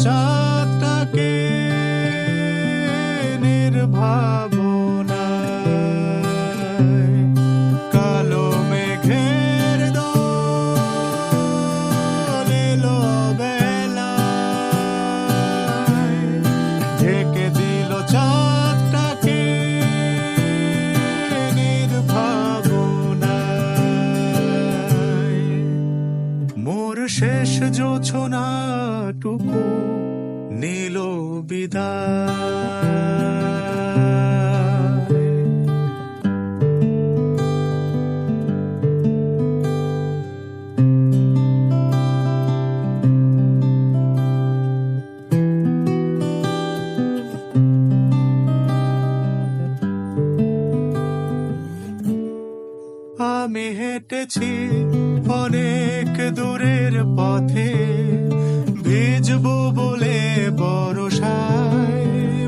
চাঁদটাকে নির্ভাবনায়, কালো মেঘের দল এলো বেলায়, ঢেকে দিল চাঁদটাকে নির্ভাবনায়। মোর শেষ জোছনাটুকু নীল বিদায়। আমি হেঁটেছি অনেক দূরের পথে, ভিজবো বলে বরষায়,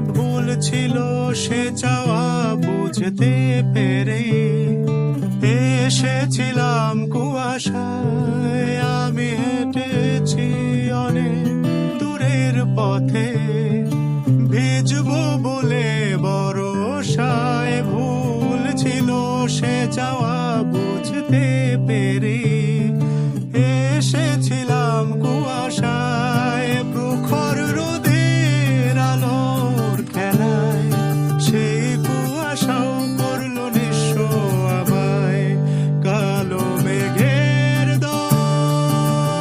ভুল ছিল সে চাওয়া বুঝতে পেরে, এসেছিলাম কুয়াশায়। আমি হেঁটেছি অনেক দূরের পথে, ভিজবো বলে বরষায়, ভুল ছিল সে চাওয়া বুঝতে পেরে, এসেছিলাম কুয়াশায়। প্রখর রোদের আলোর খেলায় সেই কুয়াশাও করলো নিঃস্ব আমায়। কালো মেঘের দল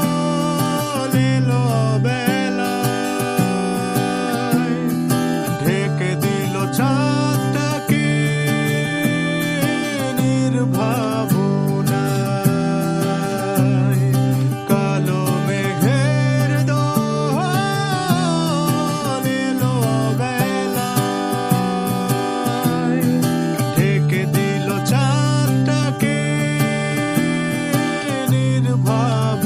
এলো বেলায়, ঢেকে দিল চাঁদটাকে নির্ভাবনায়। কালো মেঘের দল এলো বেলায়, ঢেকে দিল চাঁদটাকে নির্ভাবনায়।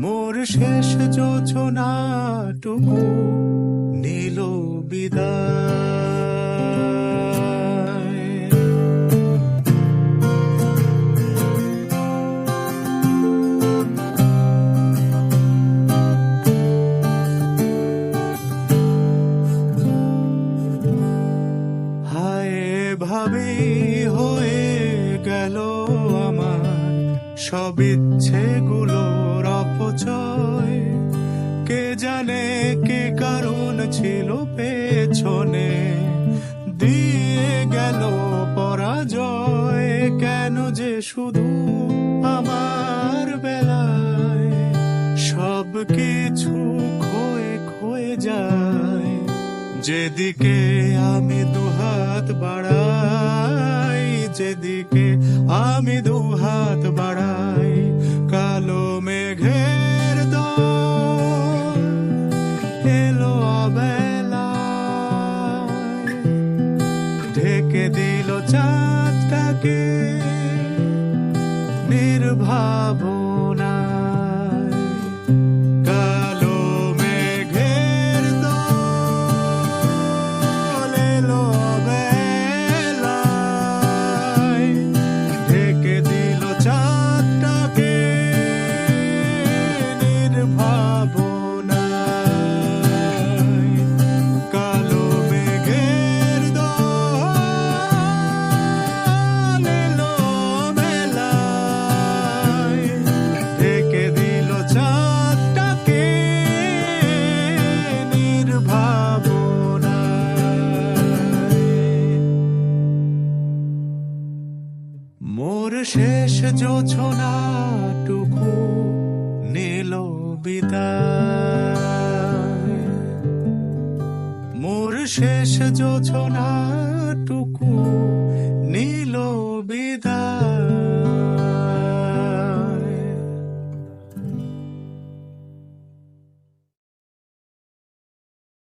মোর শেষ জোছনাটুকু নীল বিদায়। হায় ভাবি হয়ে গেল আমার সব ইচ্ছেগুলোর অপচয়। কে জানে কি কারণ ছিল পেছনে, দিয়ে গেল পরাজয়। কেন যে শুধু আমার বেলায় সব কিছু ক্ষয়ে ক্ষয়ে যায়। যেদিকে আমি দুহাত বাড়াই, যেদিকে আমি দুহাত বাড়াই, কালো মেঘের দল এলো বেলায়, ঢেকে দিল চাঁদটাকে নির্ভাবনায়। কালো মেঘের দল এলো বেলায়, ঢেকে দিল চাঁদটাকে নির্ভাবনায়। কালো মেঘের দল এলো বেলায়, ঢেকে দিল চাঁদটাকে নির্ভাবনায়। মোর শেষ জোছনাটুকু নীল বিদায়। মোর শেষ জোছনাটুকু